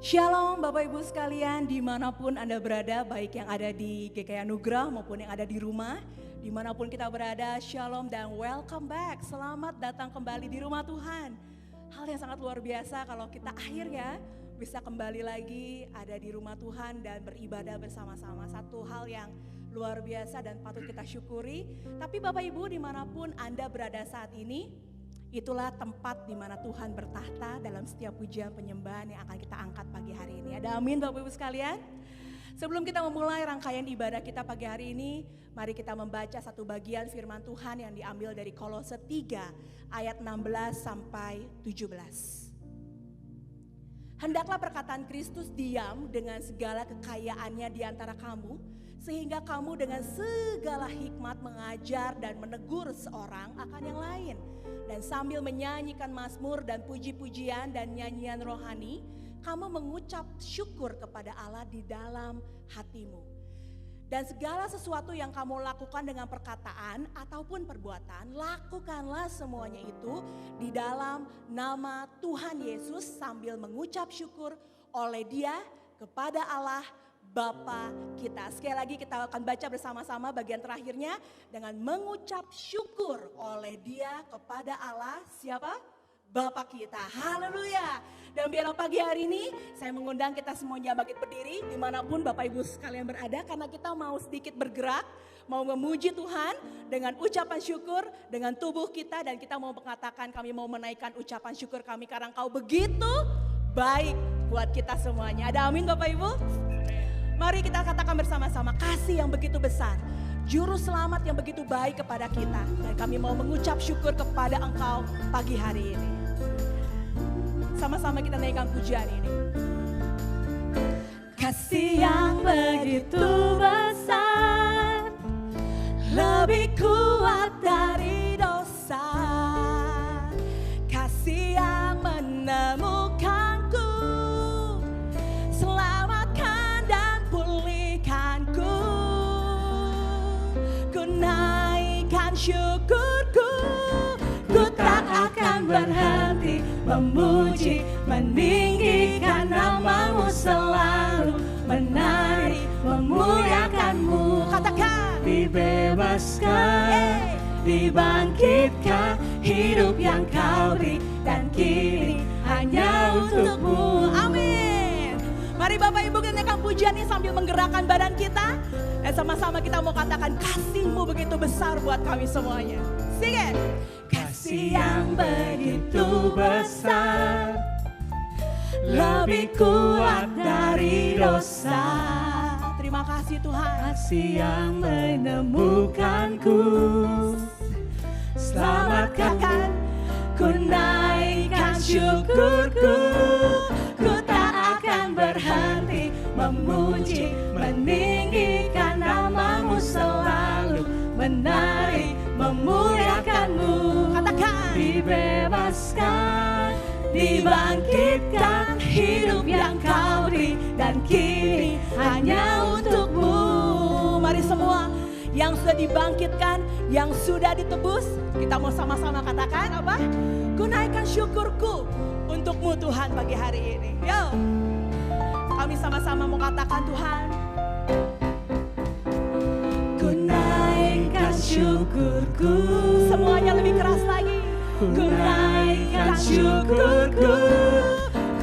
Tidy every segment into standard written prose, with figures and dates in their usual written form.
Shalom Bapak Ibu sekalian dimanapun Anda berada, baik yang ada di GKI Anugerah maupun yang ada di rumah. Dimanapun kita berada, shalom dan welcome back. Selamat datang kembali di rumah Tuhan. Hal yang sangat luar biasa kalau kita akhirnya bisa kembali lagi ada di rumah Tuhan dan beribadah bersama-sama. Satu hal yang luar biasa dan patut kita syukuri. Tapi Bapak Ibu dimanapun Anda berada saat ini, itulah tempat di mana Tuhan bertahta dalam setiap pujian penyembahan yang akan kita angkat pagi hari ini. Ada amin Bapak Ibu sekalian? Sebelum kita memulai rangkaian ibadah kita pagi hari ini, mari kita membaca satu bagian firman Tuhan yang diambil dari Kolose 3 ayat 16 sampai 17. Hendaklah perkataan Kristus diam dengan segala kekayaannya di antara kamu, sehingga kamu dengan segala hikmat mengajar dan menegur seorang akan yang lain. Dan sambil menyanyikan mazmur dan puji-pujian dan nyanyian rohani, kamu mengucap syukur kepada Allah di dalam hatimu. Dan segala sesuatu yang kamu lakukan dengan perkataan ataupun perbuatan, lakukanlah semuanya itu di dalam nama Tuhan Yesus sambil mengucap syukur oleh Dia kepada Allah Bapa kita. Sekali lagi kita akan baca bersama-sama bagian terakhirnya dengan mengucap syukur oleh Dia kepada Allah siapa? Bapa kita. Haleluya. Dan biarlah pagi hari ini saya mengundang kita semuanya bangkit berdiri dimanapun Bapak Ibu sekalian berada, karena kita mau sedikit bergerak, mau memuji Tuhan dengan ucapan syukur dengan tubuh kita, dan kita mau mengatakan kami mau menaikkan ucapan syukur kami karena Engkau begitu baik buat kita semuanya. Ada amin Bapak Ibu? Mari kita katakan bersama-sama, kasih yang begitu besar, juru selamat yang begitu baik kepada kita. Dan kami mau mengucap syukur kepada Engkau pagi hari ini. Sama-sama kita naikkan pujian ini. Kasih yang begitu besar, lebih kuat dari dosa. Kasih yang menemukanku, selamatkan dan pulihkanku. Ku naikkan syukurku, ku tak akan berhenti memuji, meninggikan nama-Mu selalu, menari, memuliakan-Mu. Katakan, dibebaskan, dibangkitkan, hidup yang Kau beri dan kini hanya untuk-Mu. Amin. Mari Bapak Ibu kita naikkan pujian ini sambil menggerakkan badan kita. Dan sama-sama kita mau katakan kasih-Mu begitu besar buat kami semuanya. Sing it. Kasih yang begitu besar, lebih kuat dari dosa. Terima kasih Tuhan. Kasih yang menemukanku, selamatkan, ku naikkan syukurku. Ku tak akan berhenti memuji, meninggikan nama-Mu selalu, menari, memuliakan-Mu. Katakan, dibebaskan, dibangkitkan, hidup yang Kau beri dan kini hanya untuk-Mu. Mari semua yang sudah dibangkitkan, yang sudah ditebus, kita mau sama-sama katakan apa? Ku naikkan syukurku untuk-Mu Tuhan pagi hari ini. Yo, kami sama-sama mau katakan Tuhan, ku naikkan syukurku. Semuanya lebih keras lagi. Ku naikkan syukurku,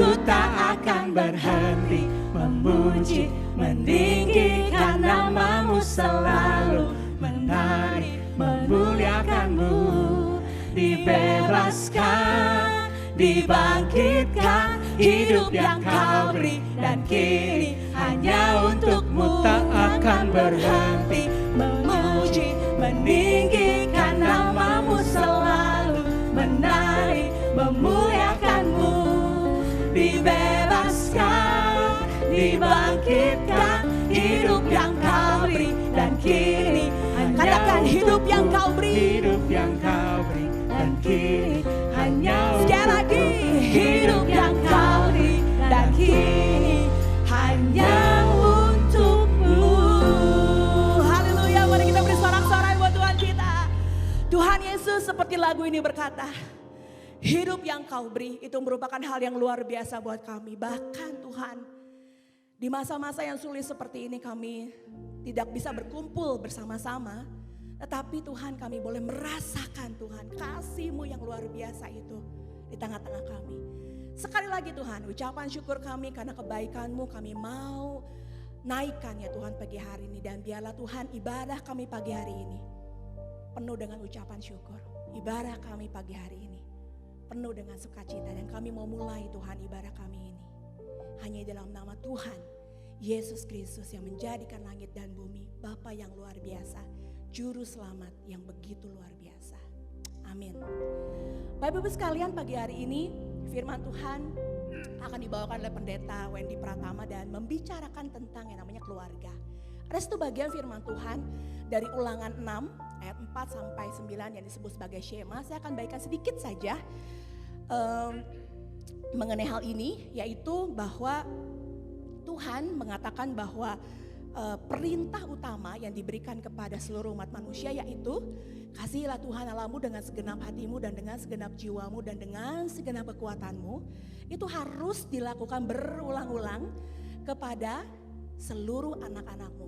ku tak akan berhenti memuji, meninggikan nama-Mu selalu, menari, memuliakan-Mu. Dibebaskan, dibangkitkan, hidup yang Kau beri dan kini hanya untuk-Mu. Tak akan berhenti memuji, meninggikan nama-Mu selalu, menari, memuliakan-Mu. Dibebaskan, dibangkitkan, hidup yang Kau beri dan kini katakan hidup yang Kau beri, hidup yang Kau beri dan kini hanya sekali lagi, hidup yang Kau beri dan kini hanya untuk-Mu. Haleluya, mari kita beri sorak-sorai buat Tuhan kita. Tuhan Yesus seperti lagu ini berkata, hidup yang kau beri itu merupakan hal yang luar biasa buat kami. Bahkan Tuhan, di masa-masa yang sulit seperti ini kami tidak bisa berkumpul bersama-sama. Tetapi Tuhan, kami boleh merasakan Tuhan kasih-Mu yang luar biasa itu di tengah-tengah kami. Sekali lagi Tuhan, ucapan syukur kami karena kebaikan-Mu kami mau naikkan ya Tuhan pagi hari ini. Dan biarlah Tuhan ibadah kami pagi hari ini penuh dengan ucapan syukur. Ibadah kami pagi hari ini penuh dengan sukacita. Dan kami mau mulai Tuhan ibadah kami ini hanya dalam nama Tuhan Yesus Kristus yang menjadikan langit dan bumi, Bapa yang luar biasa, Juru Selamat yang begitu luar biasa. Amin. Bapak Ibu sekalian, pagi hari ini firman Tuhan akan dibawakan oleh Pendeta Wendy Pratama dan membicarakan tentang yang namanya keluarga. Ada satu bagian firman Tuhan dari Ulangan 6 ayat 4 sampai 9 yang disebut sebagai Shema. Saya akan bacakan sedikit saja mengenai hal ini, yaitu bahwa Tuhan mengatakan bahwa perintah utama yang diberikan kepada seluruh umat manusia yaitu kasihilah Tuhan Allahmu dengan segenap hatimu dan dengan segenap jiwamu dan dengan segenap kekuatanmu. Itu harus dilakukan berulang-ulang kepada seluruh anak-anakmu.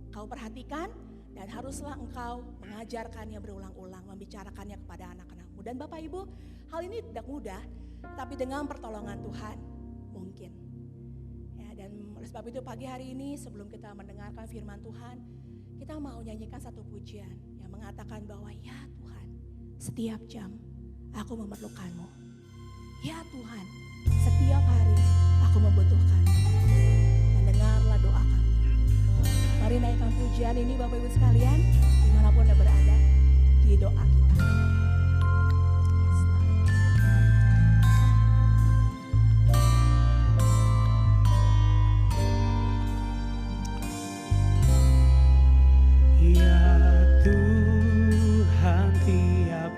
Kau perhatikan dan haruslah engkau mengajarkannya berulang-ulang, membicarakannya kepada anak-anakmu. Dan Bapak Ibu, hal ini tidak mudah, tapi dengan pertolongan Tuhan mungkin. Dan oleh sebab itu pagi hari ini sebelum kita mendengarkan firman Tuhan, kita mau nyanyikan satu pujian yang mengatakan bahwa ya Tuhan, setiap jam aku memerlukanmu. Ya Tuhan, setiap hari aku membutuhkanmu. Dan dengarlah doa kami. Mari naikkan pujian ini Bapak Ibu sekalian, dimanapun Anda berada, di doa kita.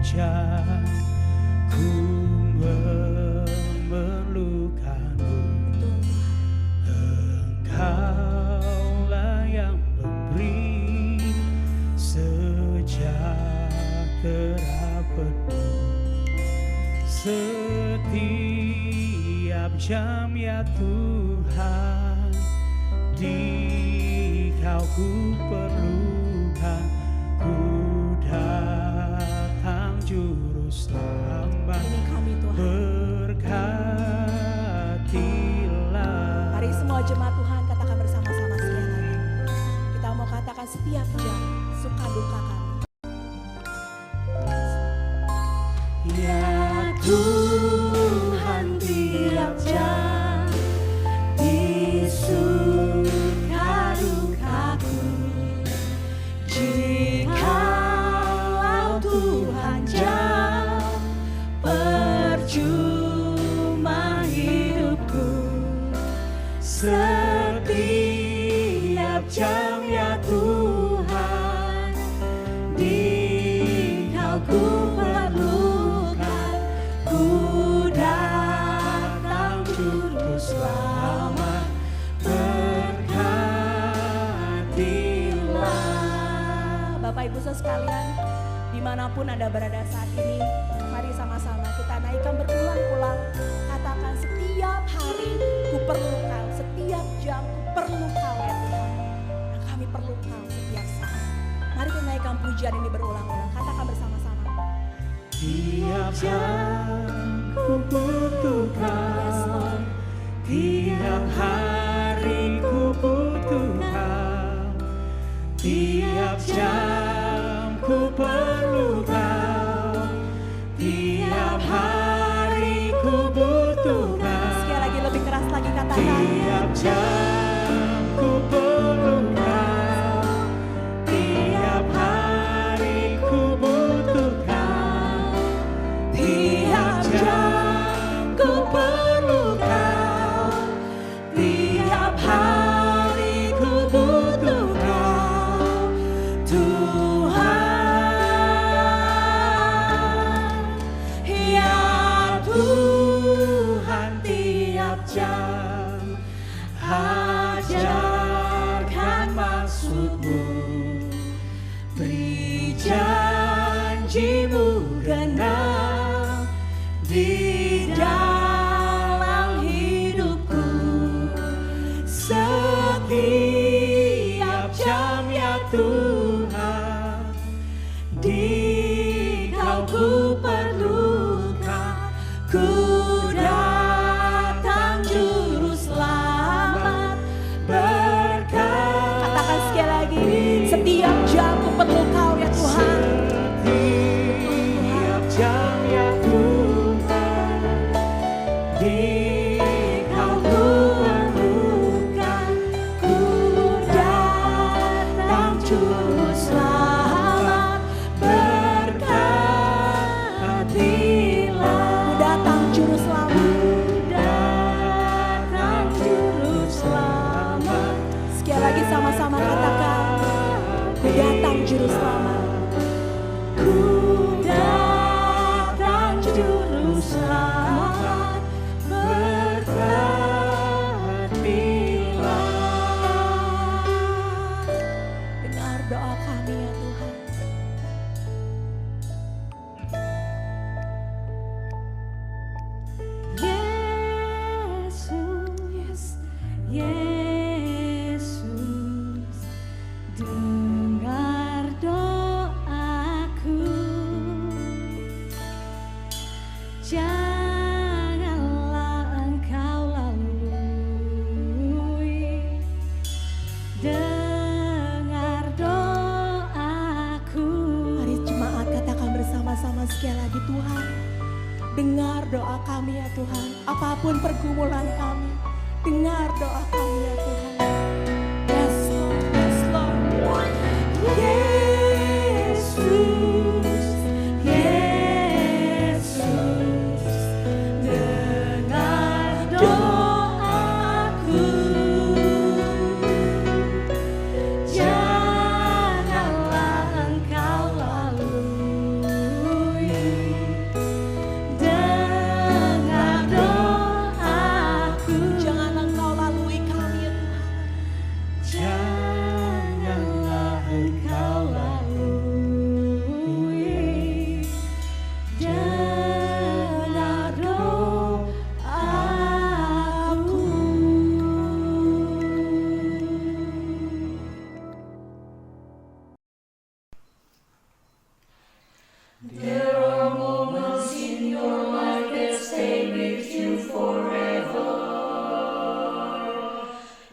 Jam ku memerlukanmu, Engkaulah yang memberi sejahtera penuh. Setiap jam ya Tuhan, di Kau ku perlukan, ku Juru Selamat, berkatilah. Mari semua jemaat Tuhan katakan bersama-sama sekali lagi. Kita mau katakan setiap jam suka duka kami. Ya Tuhan, tiap jam di suka dukaku, Tuhan jauh percuma hidupku. Setiap jam ya Tuhan, di Kau ku perlukan, ku datang Juru Selamat, berkatilah. Bapak Ibu sekalian, dimanapun Anda berada saat ini, mari sama-sama kita naikkan berulang-ulang. Katakan setiap hari ku perlu Kau, setiap jam ku perlu Kau ya Tuhan. Dan kami perlu Kau setiap saat. Mari kita naikkan pujian ini berulang-ulang. Katakan bersama-sama. Tiap jam ku butuh Kau, tiap hari ku butuh Kau, tiap jam ku perlu Kau, tiap hari ku butuh Kau. Sekali lagi lebih keras lagi katakan. Tiap jam ku perlu Kau, tiap hari ku butuh Kau, tiap jam ku perlu Kau, tiap hari ku butuh Kau, Tuhan. Ya Tuhan, tiap jam ajarkan maksud-Mu, beri janji-Mu genap di Dengar doa kami ya Tuhan. Yes Lord, yes Lord. Yesus, Yesus, dengar doaku. Janganlah engkau lalui, dengar doaku. Janganlah engkau lalui kami ya Tuhan. Janganlah engkau lalui, dengar doaku. There are moments in your life that stay with you forever.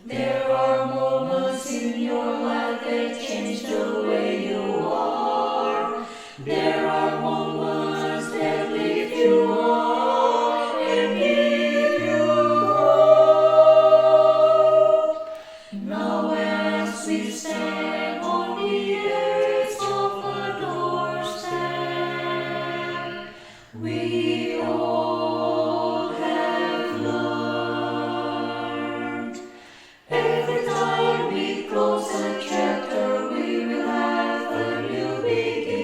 There are moments in your life that change the way you are. There are moments that lift you up and give you hope. Now as we stand on the edge of a doorstep, we all have learned. Every time we close a chapter, we will have a new beginning.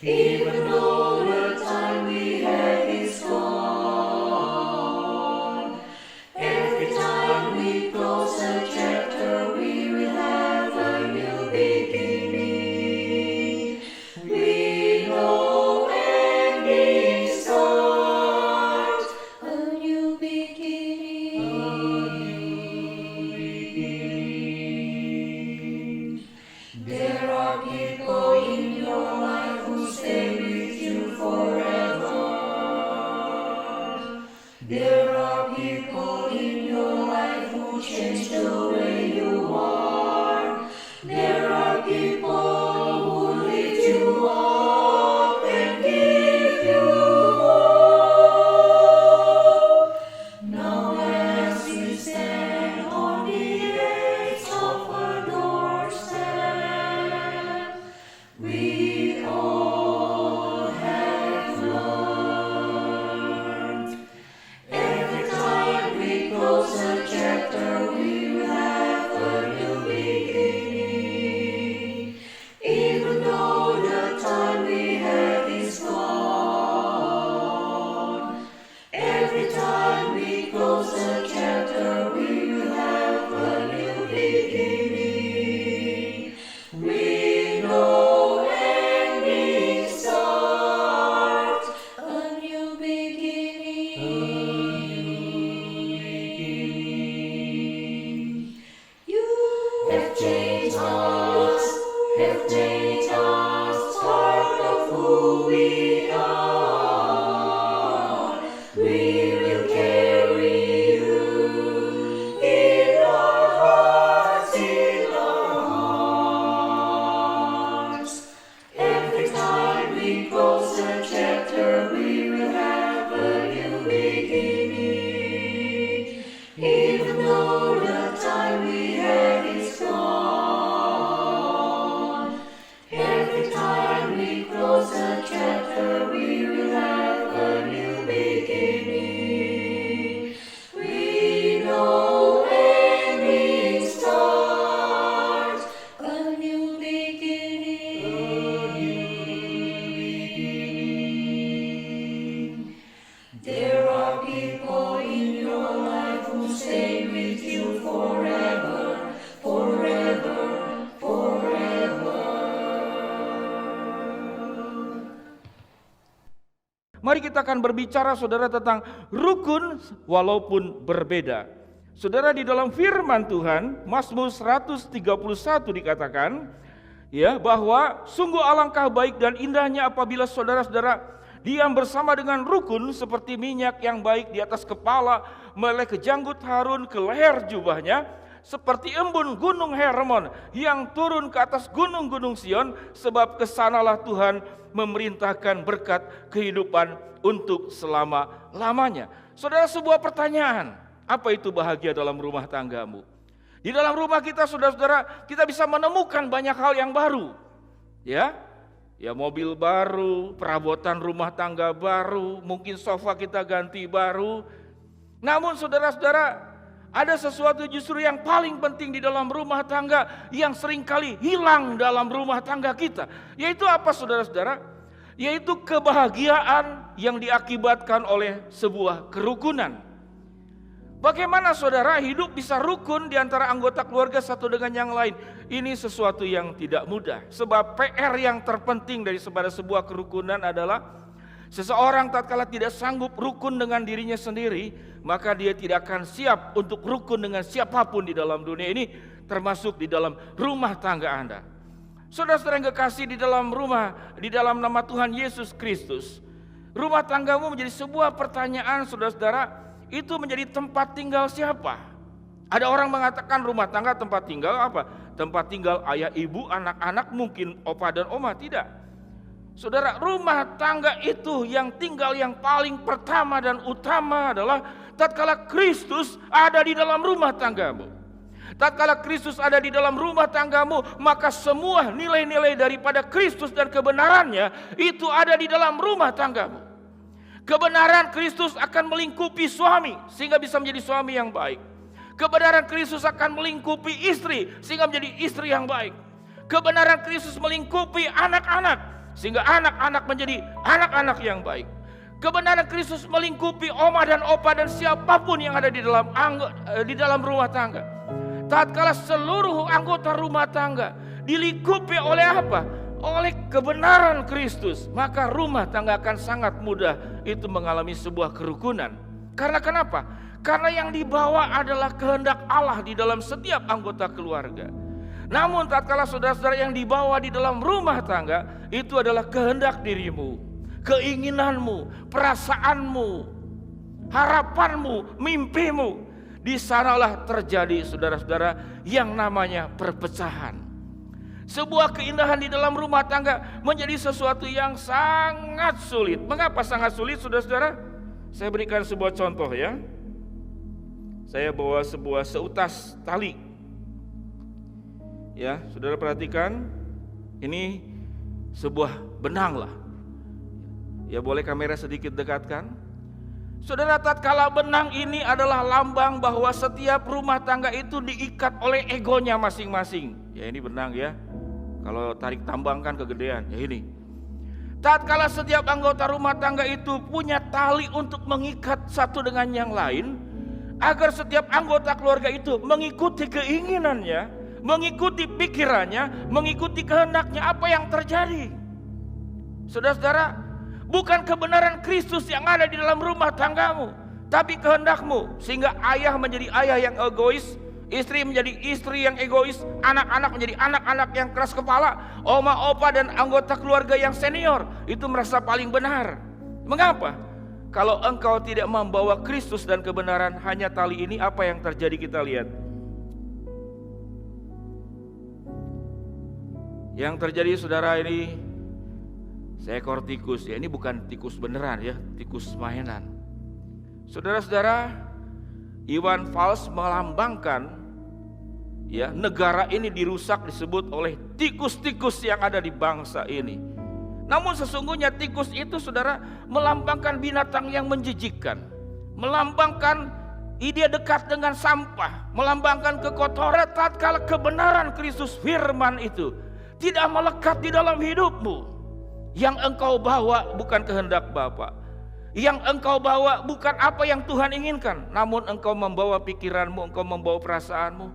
Even though the time we had is gone. Every time we close a chapter, we will have a new beginning. We know ending starts a new beginning. There are people in your life who stay with you forever. There are people in your life who change the way you are. There are people who lift you up and give you hope. Now as we stand on the edge of a doorstep, we all have learned. Every time we close a chapter, we will have a new beginning. Even though the time we had is gone. Every time we close a chapter, we will have a new beginning. We know ending starts a new beginning. You have changed us, have made us part of who we are. We will carry you in our hearts, in our hearts. Every time we close a chapter, we will have a new beginning. Even though the time we had is gone. Every time we close a chapter, we will have a new beginning. We know ending starts a new beginning. There are people in your life who stay with you forever, forever, forever. Mari kita akan berbicara saudara tentang rukun walaupun berbeda. Saudara, di dalam firman Tuhan Mazmur 131 dikatakan ya bahwa sungguh alangkah baik dan indahnya apabila saudara-saudara diam bersama dengan rukun seperti minyak yang baik di atas kepala meleleh ke janggut Harun ke leher jubahnya, seperti embun gunung Hermon yang turun ke atas gunung-gunung Sion, sebab kesanalah Tuhan memerintahkan berkat kehidupan untuk selama-lamanya. Saudara, sebuah pertanyaan, apa itu bahagia dalam rumah tanggamu? Di dalam rumah kita, saudara-saudara, kita bisa menemukan banyak hal yang baru. Ya, mobil baru, perabotan rumah tangga baru, mungkin sofa kita ganti baru. Namun saudara-saudara, ada sesuatu justru yang paling penting di dalam rumah tangga yang seringkali hilang dalam rumah tangga kita. Yaitu apa, saudara-saudara? Yaitu kebahagiaan yang diakibatkan oleh sebuah kerukunan. Bagaimana saudara hidup bisa rukun di antara anggota keluarga satu dengan yang lain? Ini sesuatu yang tidak mudah. Sebab PR yang terpenting daripada sebuah kerukunan adalah seseorang tatkala tidak sanggup rukun dengan dirinya sendiri, maka dia tidak akan siap untuk rukun dengan siapapun di dalam dunia ini, termasuk di dalam rumah tangga Anda. Saudara-saudara yang kekasih, di dalam nama Tuhan Yesus Kristus, rumah tanggamu menjadi sebuah pertanyaan, saudara-saudara, itu menjadi tempat tinggal siapa? Ada orang mengatakan rumah tangga tempat tinggal apa? Tempat tinggal ayah, ibu, anak-anak, mungkin opa dan oma. Tidak. Saudara, rumah tangga itu yang tinggal yang paling pertama dan utama adalah tatkala Kristus ada di dalam rumah tanggamu. Tatkala Kristus ada di dalam rumah tanggamu, maka semua nilai-nilai daripada Kristus dan kebenarannya itu ada di dalam rumah tanggamu. Kebenaran Kristus akan melingkupi suami sehingga bisa menjadi suami yang baik. Kebenaran Kristus akan melingkupi istri sehingga menjadi istri yang baik. Kebenaran Kristus melingkupi anak-anak sehingga anak-anak menjadi anak-anak yang baik. Kebenaran Kristus melingkupi oma dan opa dan siapapun yang ada di dalam rumah tangga. Tatkala seluruh anggota rumah tangga dilingkupi oleh apa? Oleh kebenaran Kristus, maka rumah tangga akan sangat mudah itu mengalami sebuah kerukunan. Karena kenapa? Karena yang dibawa adalah kehendak Allah di dalam setiap anggota keluarga. Namun tatkala saudara-saudara yang dibawa di dalam rumah tangga itu adalah kehendak dirimu, keinginanmu, perasaanmu, harapanmu, mimpimu. Di sanalah terjadi saudara-saudara yang namanya perpecahan. Sebuah keindahan di dalam rumah tangga menjadi sesuatu yang sangat sulit. Mengapa sangat sulit, saudara-saudara? Saya berikan sebuah contoh ya. Saya bawa sebuah seutas tali. Ya, saudara perhatikan, ini sebuah benang lah. Ya, boleh kamera sedikit dekatkan. Saudara, tatkala benang ini adalah lambang bahwa setiap rumah tangga itu diikat oleh egonya masing-masing. Ya, ini benang ya. Kalau tarik tambang kan kegedean. Ya ini. Tatkala setiap anggota rumah tangga itu punya tali untuk mengikat satu dengan yang lain, agar setiap anggota keluarga itu mengikuti keinginannya, mengikuti pikirannya, mengikuti kehendaknya, apa yang terjadi? Saudara-saudara, bukan kebenaran Kristus yang ada di dalam rumah tanggamu, tapi kehendakmu. Sehingga ayah menjadi ayah yang egois, istri menjadi istri yang egois, anak-anak menjadi anak-anak yang keras kepala, oma, opa dan anggota keluarga yang senior itu merasa paling benar. Mengapa? Kalau engkau tidak membawa Kristus dan kebenaran, hanya tali ini, apa yang terjadi kita lihat. Yang terjadi saudara, ini seekor tikus. Ya, ini bukan tikus beneran ya, tikus mainan. Saudara-saudara, Iwan Fals melambangkan ya, negara ini dirusak disebut oleh tikus-tikus yang ada di bangsa ini. Namun sesungguhnya tikus itu saudara melambangkan binatang yang menjijikkan, melambangkan dia dekat dengan sampah, melambangkan kekotoran. Tatkala kebenaran Kristus firman itu tidak melekat di dalam hidupmu, yang engkau bawa bukan kehendak Bapa, yang engkau bawa bukan apa yang Tuhan inginkan, namun engkau membawa pikiranmu, engkau membawa perasaanmu,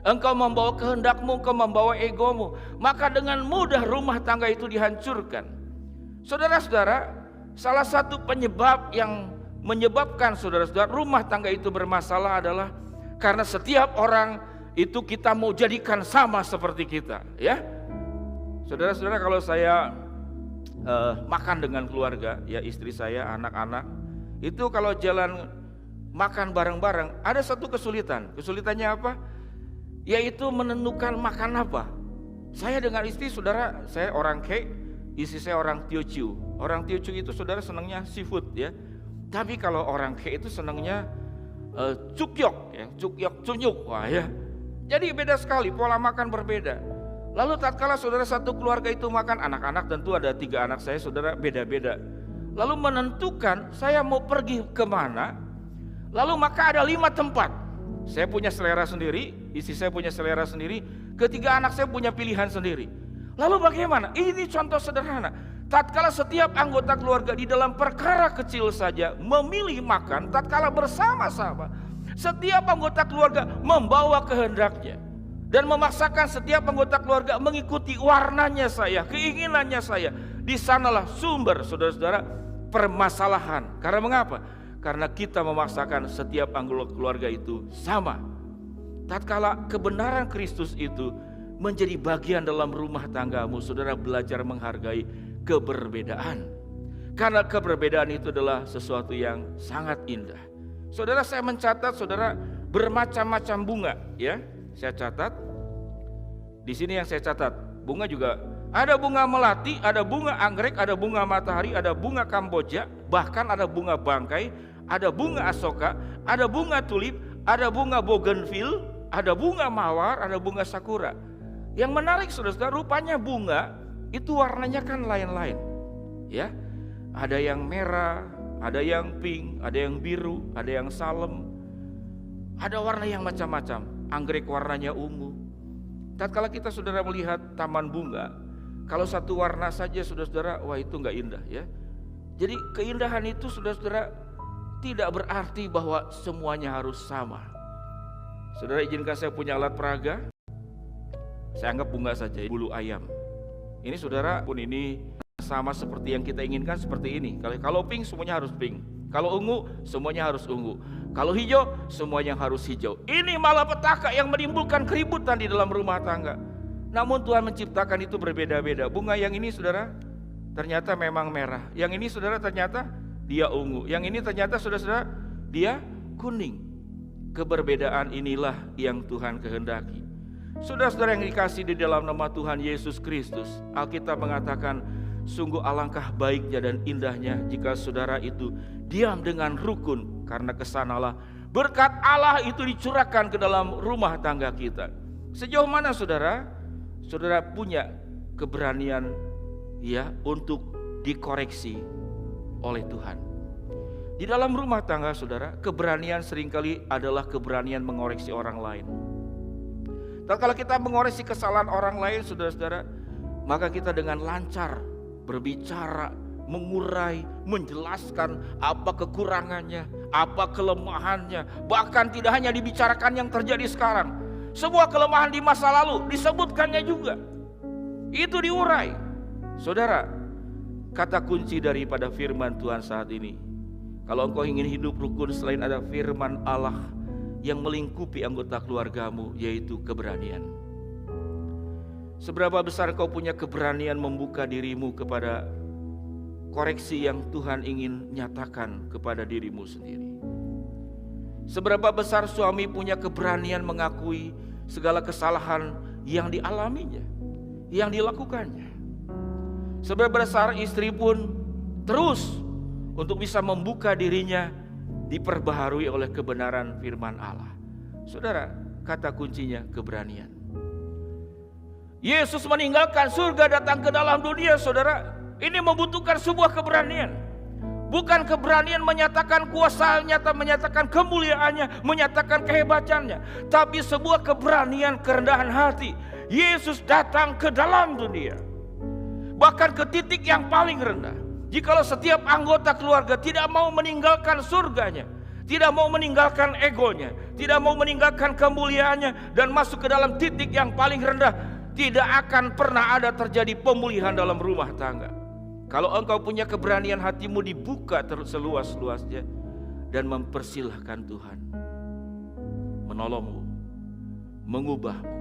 engkau membawa kehendakmu, engkau membawa egomu, maka dengan mudah rumah tangga itu dihancurkan. Saudara-saudara, salah satu penyebab yang menyebabkan saudara-saudara rumah tangga itu bermasalah adalah karena setiap orang itu kita mau jadikan sama seperti kita, ya. Saudara-saudara, kalau saya makan dengan keluarga, ya istri saya, anak-anak, itu kalau jalan makan bareng-bareng ada satu kesulitan. Kesulitannya apa? Yaitu menentukan makan apa. Saya dengan istri, saudara, saya orang K, istri saya orang Teochew. Orang Teochew itu saudara senangnya seafood ya. Tapi kalau orang K itu senangnya cukyok, ya, cunyuk, wah ya. Jadi beda sekali, pola makan berbeda. Lalu tatkala saudara satu keluarga itu makan, anak-anak tentu ada 3 anak saya, saudara beda-beda. Lalu menentukan saya mau pergi kemana, lalu maka ada 5 tempat. Saya punya selera sendiri, istri saya punya selera sendiri, ketiga anak saya punya pilihan sendiri. Lalu bagaimana? Ini contoh sederhana. Tatkala setiap anggota keluarga di dalam perkara kecil saja memilih makan, tatkala bersama-sama, setiap anggota keluarga membawa kehendaknya dan memaksakan setiap anggota keluarga mengikuti warnanya saya, keinginannya saya. Di sanalah sumber, saudara-saudara, permasalahan. Karena mengapa? Karena kita memaksakan setiap anggota keluarga itu sama. Tatkala kebenaran Kristus itu menjadi bagian dalam rumah tanggamu, saudara belajar menghargai keberbedaan. Karena keberbedaan itu adalah sesuatu yang sangat indah. Saudara, saya mencatat saudara bermacam-macam bunga, ya. Saya catat. Di sini yang saya catat, bunga juga ada bunga melati, ada bunga anggrek, ada bunga matahari, ada bunga kamboja, bahkan ada bunga bangkai, ada bunga asoka, ada bunga tulip, ada bunga bougainville, ada bunga mawar, ada bunga sakura. Yang menarik saudara, rupanya bunga itu warnanya kan lain-lain, ya. Ada yang merah, ada yang pink, ada yang biru, ada yang salem, ada warna yang macam-macam. Anggrek warnanya ungu. Tatkala kita saudara melihat taman bunga, kalau satu warna saja saudara-saudara, wah itu nggak indah, ya. Jadi keindahan itu saudara-saudara tidak berarti bahwa semuanya harus sama. Saudara izinkan saya punya alat peraga. Saya anggap bunga saja, bulu ayam. Ini saudara pun ini sama seperti yang kita inginkan, seperti ini. Kalau pink semuanya harus pink. Kalau ungu semuanya harus ungu. Kalau hijau semuanya harus hijau. Ini malapetaka yang menimbulkan keributan di dalam rumah tangga. Namun Tuhan menciptakan itu berbeda-beda. Bunga yang ini saudara ternyata memang merah. Yang ini saudara ternyata dia ungu. Yang ini ternyata saudara-saudara dia kuning. Keberbedaan inilah yang Tuhan kehendaki. Saudara-saudara yang dikasih di dalam nama Tuhan Yesus Kristus, Alkitab mengatakan sungguh alangkah baiknya dan indahnya jika saudara itu diam dengan rukun, karena kesanalah berkat Allah itu dicurahkan ke dalam rumah tangga kita. Sejauh mana saudara punya keberanian, ya, untuk dikoreksi oleh Tuhan. Di dalam rumah tangga saudara, keberanian seringkali adalah keberanian mengoreksi orang lain. Kalau kita mengoreksi kesalahan orang lain, saudara-saudara, maka kita dengan lancar berbicara, mengurai, menjelaskan apa kekurangannya, apa kelemahannya. Bahkan tidak hanya dibicarakan yang terjadi sekarang, sebuah kelemahan di masa lalu disebutkannya juga. Itu diurai. Saudara, kata kunci daripada firman Tuhan saat ini, kalau engkau ingin hidup rukun, selain ada firman Allah yang melingkupi anggota keluargamu, yaitu keberanian. Seberapa besar kau punya keberanian membuka dirimu kepada koreksi yang Tuhan ingin nyatakan kepada dirimu sendiri. Seberapa besar suami punya keberanian mengakui segala kesalahan yang dialaminya, yang dilakukannya. Seberapa besar istri pun terus untuk bisa membuka dirinya, diperbaharui oleh kebenaran firman Allah. Saudara, kata kuncinya keberanian. Yesus meninggalkan surga datang ke dalam dunia, saudara. Ini membutuhkan sebuah keberanian. Bukan keberanian menyatakan kuasanya, menyatakan kemuliaannya, menyatakan kehebatannya, tapi sebuah keberanian kerendahan hati. Yesus datang ke dalam dunia, bahkan ke titik yang paling rendah. Jikalau setiap anggota keluarga tidak mau meninggalkan surganya, tidak mau meninggalkan egonya, tidak mau meninggalkan kemuliaannya, dan masuk ke dalam titik yang paling rendah, tidak akan pernah ada terjadi pemulihan dalam rumah tangga. Kalau engkau punya keberanian, hatimu dibuka seluas-luasnya dan mempersilahkan Tuhan menolongmu, mengubahmu,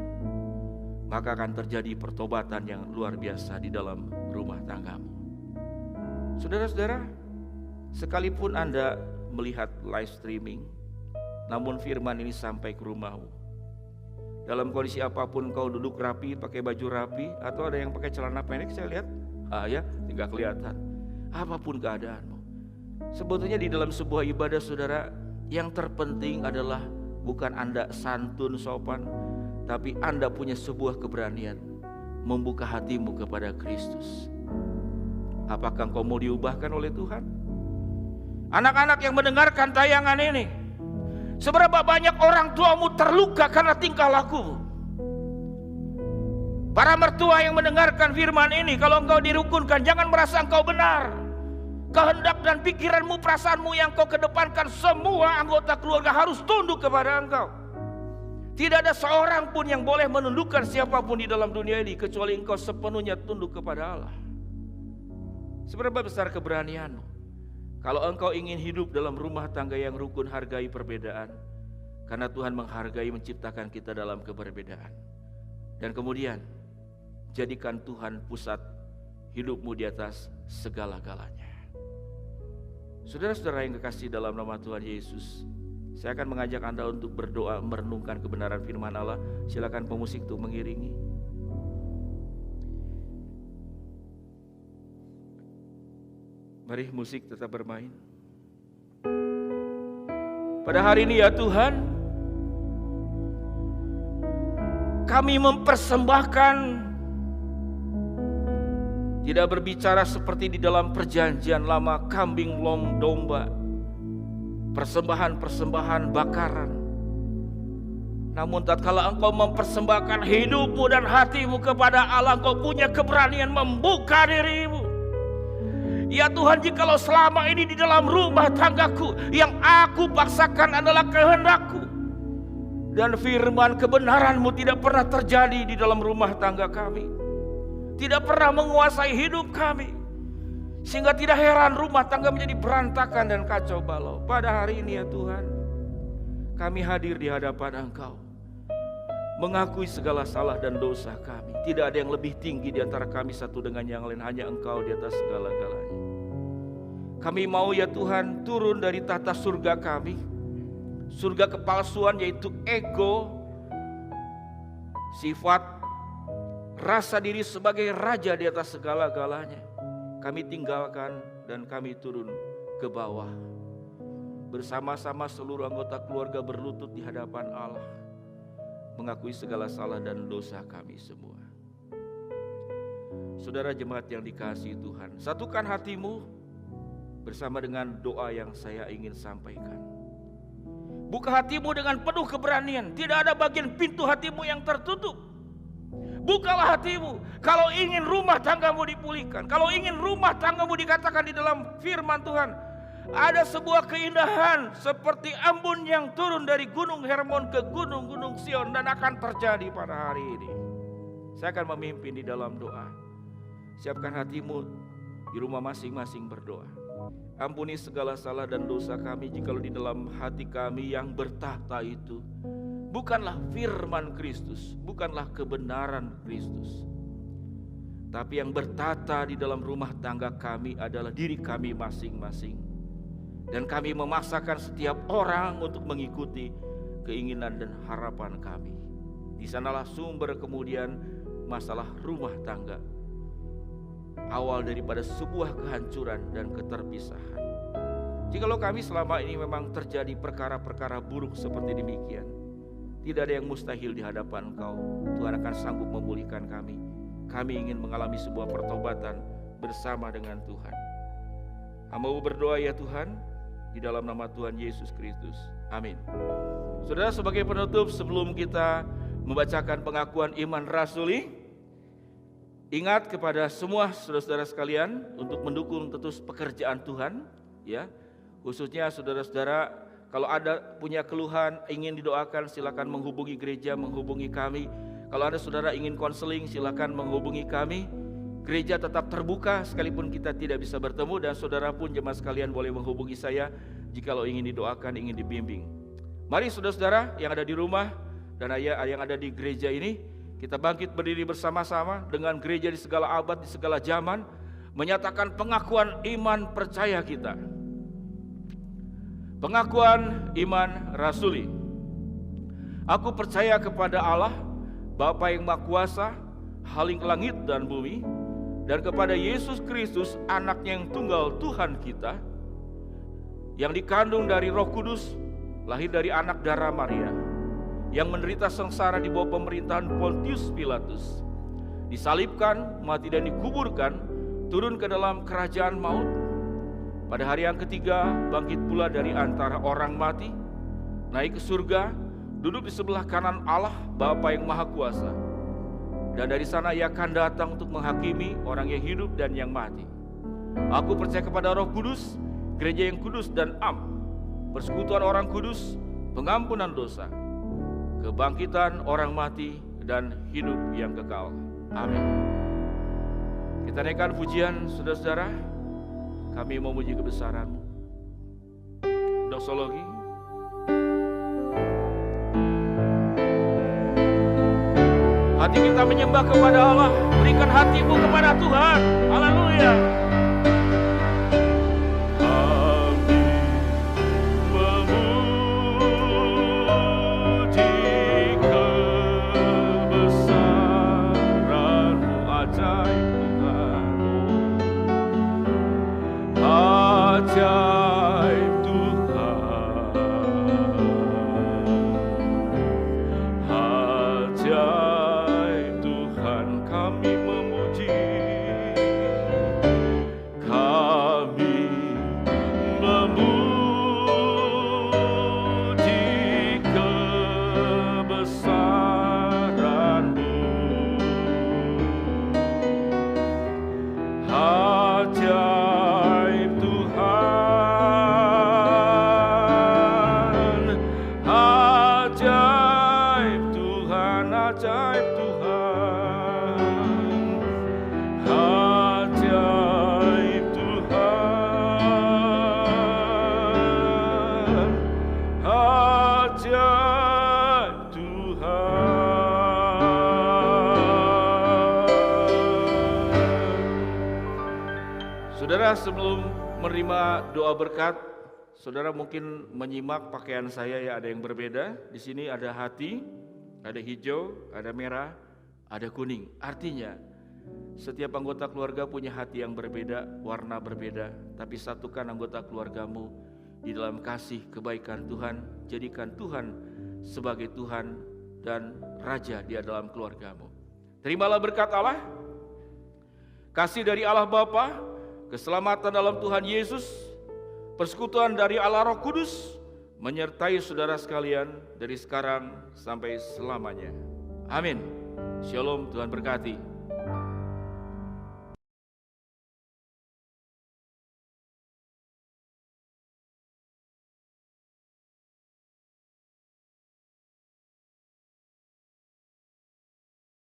maka akan terjadi pertobatan yang luar biasa di dalam rumah tanggamu. Saudara-saudara, sekalipun Anda melihat live streaming, namun firman ini sampai ke rumahmu. Dalam kondisi apapun kau duduk rapi, pakai baju rapi, atau ada yang pakai celana pendek, saya lihat, ya, tidak kelihatan. Apapun keadaanmu, Sebetulnya di dalam sebuah ibadah saudara, yang terpenting adalah bukan Anda santun sopan, tapi Anda punya sebuah keberanian membuka hatimu kepada Kristus. Apakah engkau mau diubahkan oleh Tuhan? Anak-anak yang mendengarkan tayangan ini, seberapa banyak orang tuamu terluka karena tingkah lakumu? Para mertua yang mendengarkan firman ini, kalau engkau dirukunkan, jangan merasa engkau benar. Kehendak dan pikiranmu, perasaanmu yang kau kedepankan, semua anggota keluarga harus tunduk kepada engkau. Tidak ada seorang pun yang boleh menundukkan siapapun di dalam dunia ini kecuali engkau sepenuhnya tunduk kepada Allah. Seberapa besar keberanianmu? Kalau engkau ingin hidup dalam rumah tangga yang rukun, hargai perbedaan. Karena Tuhan menghargai menciptakan kita dalam keberbedaan. Dan kemudian jadikan Tuhan pusat hidupmu di atas segala-galanya. Saudara-saudara yang kekasih dalam nama Tuhan Yesus, saya akan mengajak Anda untuk berdoa merenungkan kebenaran firman Allah. Silakan pemusik untuk mengiringi. Mari musik tetap bermain. Pada hari ini ya Tuhan, kami mempersembahkan, tidak berbicara seperti di dalam perjanjian lama, kambing domba, persembahan-persembahan bakaran. Namun tatkala engkau mempersembahkan hidupmu dan hatimu kepada Allah, engkau punya keberanian membuka dirimu. Ya Tuhan, jikalau selama ini di dalam rumah tanggaku yang aku paksakan adalah kehendakku, dan firman kebenaran-Mu tidak pernah terjadi di dalam rumah tangga kami, tidak pernah menguasai hidup kami, sehingga tidak heran rumah tangga menjadi berantakan dan kacau balau. Pada hari ini ya Tuhan, kami hadir di hadapan Engkau, mengakui segala salah dan dosa kami. Tidak ada yang lebih tinggi di antara kami satu dengan yang lain, hanya Engkau di atas segala-galanya. Kami mau ya Tuhan turun dari tata surga kami, surga kepalsuan yaitu ego, sifat rasa diri sebagai raja di atas segala-galanya. Kami tinggalkan dan kami turun ke bawah. Bersama-sama seluruh anggota keluarga berlutut di hadapan Allah, mengakui segala salah dan dosa kami semua. Saudara jemaat yang dikasihi Tuhan, satukan hatimu bersama dengan doa yang saya ingin sampaikan. Buka hatimu dengan penuh keberanian. Tidak ada bagian pintu hatimu yang tertutup. Bukalah hatimu. Kalau ingin rumah tanggamu dipulihkan, kalau ingin rumah tanggamu dikatakan di dalam firman Tuhan, ada sebuah keindahan seperti embun yang turun dari gunung Hermon ke gunung-gunung Sion, dan akan terjadi pada hari ini. Saya akan memimpin di dalam doa. Siapkan hatimu di rumah masing-masing berdoa. Ampuni segala salah dan dosa kami jikalau di dalam hati kami yang bertahta itu bukanlah firman Kristus, bukanlah kebenaran Kristus, tapi yang bertata di dalam rumah tangga kami adalah diri kami masing-masing. Dan kami memaksakan setiap orang untuk mengikuti keinginan dan harapan kami. Di sanalah sumber kemudian masalah rumah tangga, awal daripada sebuah kehancuran dan keterpisahan. Jikalau kami selama ini memang terjadi perkara-perkara buruk seperti demikian, tidak ada yang mustahil di hadapan Engkau. Tuhan akan sanggup memulihkan kami. Kami ingin mengalami sebuah pertobatan bersama dengan Tuhan. Hamba berdoa ya Tuhan, di dalam nama Tuhan Yesus Kristus. Amin. Saudara, sebagai penutup sebelum kita membacakan pengakuan iman rasuli, ingat kepada semua saudara-saudara sekalian untuk mendukung terus pekerjaan Tuhan, ya. Khususnya saudara-saudara, kalau ada punya keluhan ingin didoakan, silakan menghubungi gereja, menghubungi kami. Kalau ada saudara ingin konseling, silakan menghubungi kami. Gereja tetap terbuka sekalipun kita tidak bisa bertemu, dan saudara pun jemaat sekalian boleh menghubungi saya jikalau ingin didoakan, ingin dibimbing. Mari saudara-saudara yang ada di rumah dan yang ada di gereja ini, kita bangkit berdiri bersama-sama dengan gereja di segala abad, di segala zaman, menyatakan pengakuan iman percaya kita. Pengakuan iman rasuli. Aku percaya kepada Allah, Bapa yang Maha Kuasa, Haling langit dan bumi, dan kepada Yesus Kristus, Anaknya yang tunggal Tuhan kita, yang dikandung dari Roh Kudus, lahir dari anak darah Maria, yang menderita sengsara di bawah pemerintahan Pontius Pilatus, disalibkan, mati dan dikuburkan, turun ke dalam kerajaan maut. Pada hari yang ketiga bangkit pula dari antara orang mati, naik ke surga, duduk di sebelah kanan Allah Bapa yang Maha Kuasa. Dan dari sana Ia akan datang untuk menghakimi orang yang hidup dan yang mati. Aku percaya kepada Roh Kudus, gereja yang kudus dan am, persekutuan orang kudus, pengampunan dosa, kebangkitan orang mati, dan hidup yang kekal. Amin. Kita naikkan pujian, saudara-saudara. Kami memuji kebesaran-Mu. Doksologi. Hati kita menyembah kepada Allah. Berikan hatimu kepada Tuhan. Haleluya. Ajaib Tuhan, ajaib Tuhan, kami memuji, kami memuji kebesaran-Mu. Ajaib Tuhan, ajaib Tuhan, ajaib Tuhan, ajaib Tuhan, ajaib Tuhan. Saudara, sebelum menerima doa berkat, saudara mungkin menyimak pakaian saya ya, ada yang berbeda. Di sini ada hati, ada hijau, ada merah, ada kuning. Artinya setiap anggota keluarga punya hati yang berbeda, warna berbeda, tapi satukan anggota keluargamu di dalam kasih kebaikan Tuhan. Jadikan Tuhan sebagai Tuhan dan Raja di dalam keluargamu. Terimalah berkat Allah, kasih dari Allah Bapa, keselamatan dalam Tuhan Yesus, persekutuan dari Allah Roh Kudus menyertai saudara sekalian dari sekarang sampai selamanya. Amin. Shalom, Tuhan berkati.